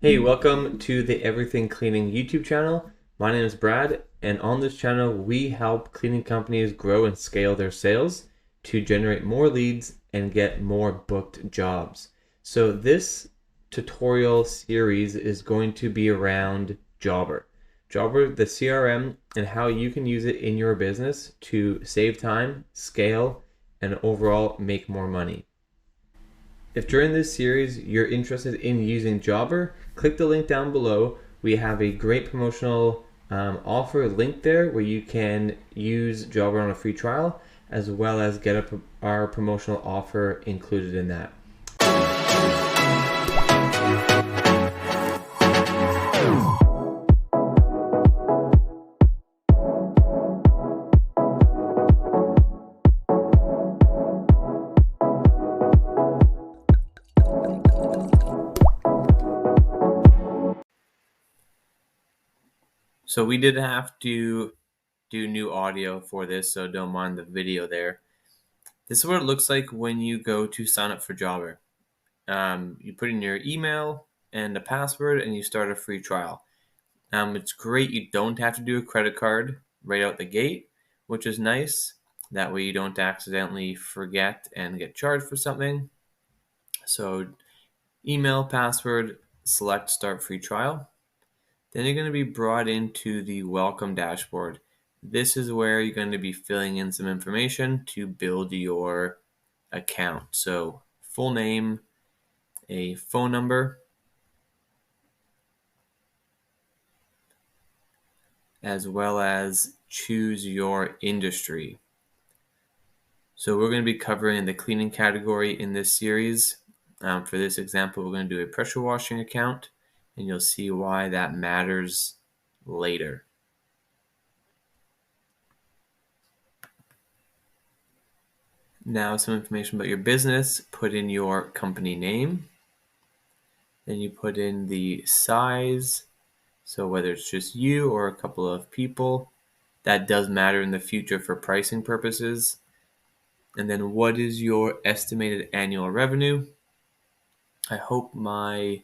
Hey, welcome to the Everything Cleaning YouTube channel. My name is Brad, and on this channel, we help cleaning companies grow and scale their sales to generate more leads and get more booked jobs. So this tutorial series is going to be around Jobber. Jobber, the CRM, and how you can use it in your business to save time, scale, and overall make more money. If during this series you're interested in using Jobber, click the link down below. We have a great promotional offer link there where you can use Jobber on a free trial, as well as get our promotional offer included in that. So we did have to do new audio for this, so don't mind the video there. This is what it looks like when you go to sign up for Jobber. You put in your email and a password and you start a free trial. It's great you don't have to do a credit card right out the gate, which is nice. That way you don't accidentally forget and get charged for something. So email, password, select start free trial. Then you're going to be brought into the welcome dashboard. This is where you're going to be filling in some information to build your account. So full name, a phone number, as well as choose your industry. So we're going to be covering the cleaning category in this series. For this example, we're going to do a pressure washing account, and you'll see why that matters later. Now some information about your business. Put in your company name. Then you put in the size. So whether it's just you or a couple of people, that does matter in the future for pricing purposes. And then what is your estimated annual revenue? I hope my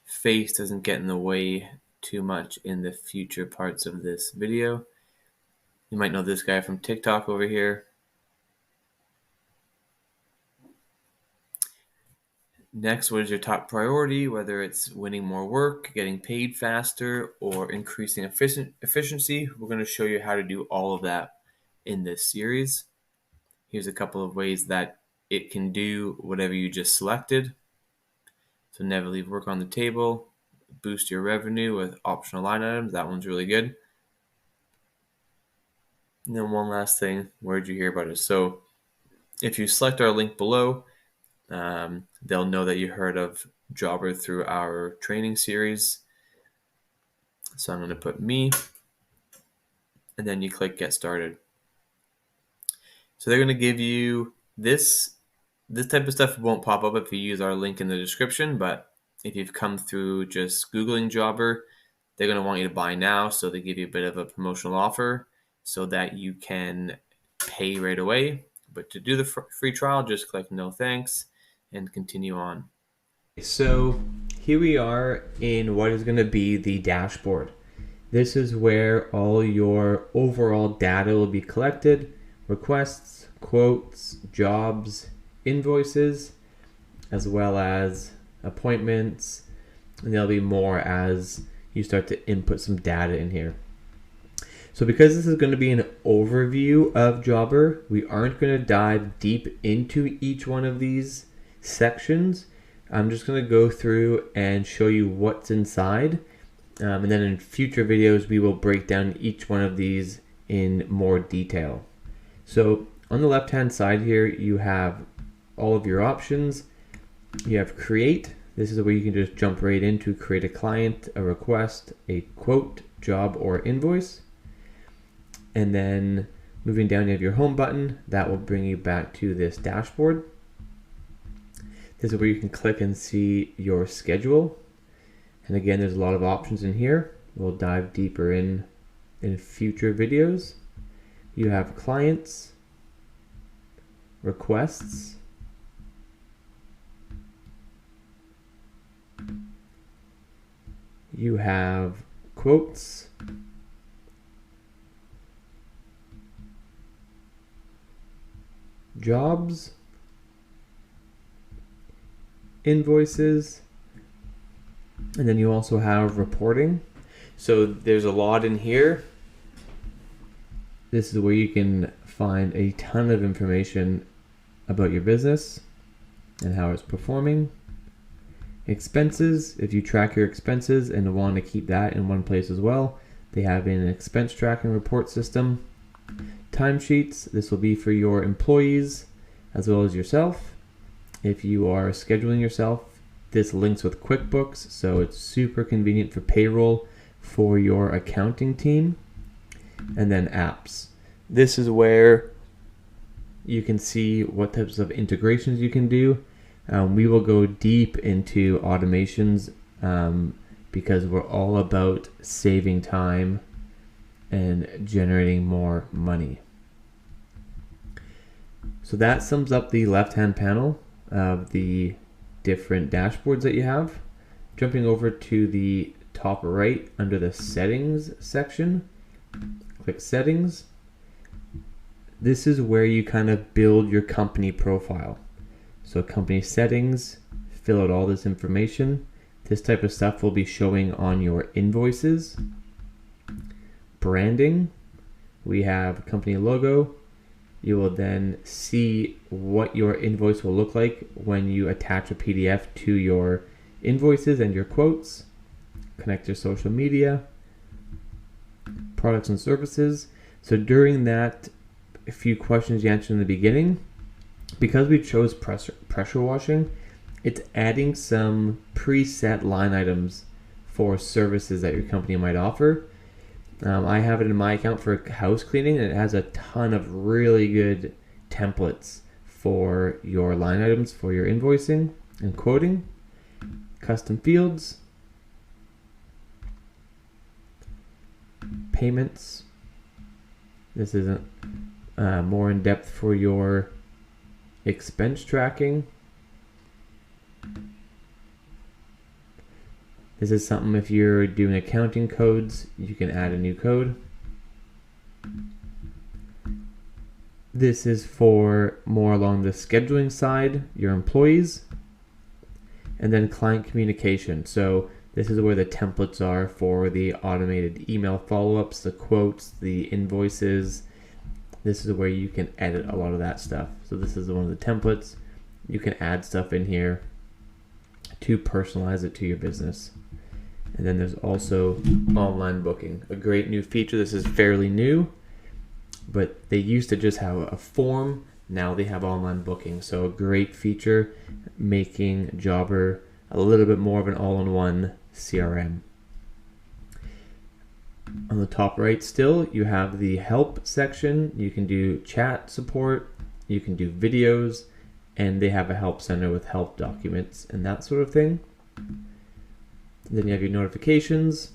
face doesn't get in the way too much in the future parts of this video. You might know this guy from TikTok over here. Next, what is your top priority? Whether it's winning more work, getting paid faster, or increasing efficiency, we're going to show you how to do all of that in this series. Here's a couple of ways that it can do whatever you just selected. So never leave work on the table, boost your revenue with optional line items. That one's really good. And then one last thing, where'd you hear about it? So if you select our link below, they'll know that you heard of Jobber through our training series. So I'm going to put me, and then you click get started. So they're going to give you this type of stuff won't pop up if you use our link in the description, but if you've come through just Googling Jobber, they're going to want you to buy now. So they give you a bit of a promotional offer so that you can pay right away. But to do the free trial, just click no thanks and continue on. So here we are in what is going to be the dashboard. This is where all your overall data will be collected: requests, quotes, jobs, invoices, as well as appointments, and there'll be more as you start to input some data in here. So because this is going to be an overview of Jobber, we aren't going to dive deep into each one of these sections. I'm just going to go through and show you what's inside. And then in future videos, we will break down each one of these in more detail. So on the left-hand side here, you have all of your options. You have create. This is where you can just jump right into create a client, a request, a quote, job, or invoice. And then moving down, you have your home button. That will bring you back to this dashboard. This is where you can click and see your schedule. And again, there's a lot of options in here. We'll dive deeper in future videos. You have clients, requests, you have quotes, jobs, invoices, and then you also have reporting. So there's a lot in here. This is where you can find a ton of information about your business and how it's performing. Expenses, if you track your expenses and want to keep that in one place as well, they have an expense tracking report system. Timesheets, this will be for your employees as well as yourself. If you are scheduling yourself, this links with QuickBooks, so it's super convenient for payroll for your accounting team. And then apps. This is where you can see what types of integrations you can do. We will go deep into automations because we're all about saving time and generating more money. So that sums up the left-hand panel of the different dashboards that you have. Jumping over to the top right under the settings section, click settings. This is where you kind of build your company profile. So company settings, fill out all this information. This type of stuff will be showing on your invoices. Branding, we have company logo. You will then see what your invoice will look like when you attach a PDF to your invoices and your quotes. Connect your social media, products and services. So during that, a few questions you answered in the beginning, because we chose pressure washing, it's adding some preset line items for services that your company might offer. I have it in my account for house cleaning, and it has a ton of really good templates for your line items for your invoicing and quoting. Custom fields, payments. This isn't more in depth for your expense tracking. This is something if you're doing accounting codes, you can add a new code. This is for more along the scheduling side, your employees. And then client communication. So this is where the templates are for the automated email follow-ups, the quotes, the invoices. This is where you can edit a lot of that stuff. So this is one of the templates. You can add stuff in here to personalize it to your business. And then there's also online booking, a great new feature. This is fairly new, but they used to just have a form. Now they have online booking. So a great feature, making Jobber a little bit more of an all-in-one CRM. On the top right still, you have the help section. You can do chat support, you can do videos, and they have a help center with help documents and that sort of thing. Then you have your notifications.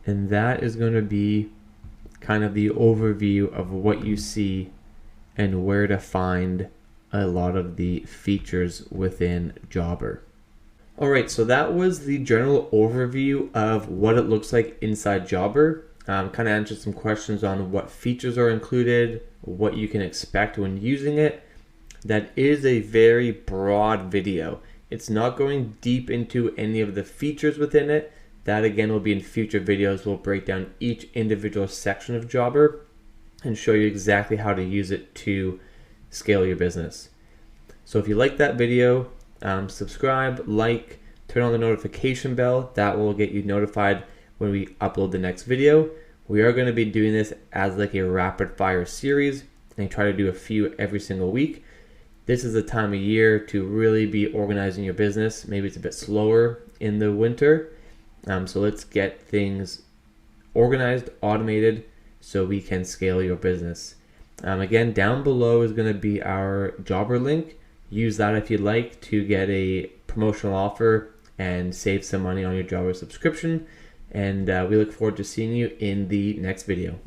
And that is going to be kind of the overview of what you see and where to find a lot of the features within Jobber. All right, so that was the general overview of what it looks like inside Jobber. Kind of answered some questions on what features are included, what you can expect when using it. That is a very broad video. It's not going deep into any of the features within it. That again will be in future videos. We'll break down each individual section of Jobber and show you exactly how to use it to scale your business. So if you like that video, subscribe, like, turn on the notification bell. That will get you notified when we upload the next video. We are going to be doing this as like a rapid fire series and try to do a few every single week. This is the time of year to really be organizing your business. Maybe it's a bit slower in the winter. So let's get things organized, automated, so we can scale your business. Again, down below is going to be our Jobber link. Use that if you'd like to get a promotional offer and save some money on your Jobber subscription. And we look forward to seeing you in the next video.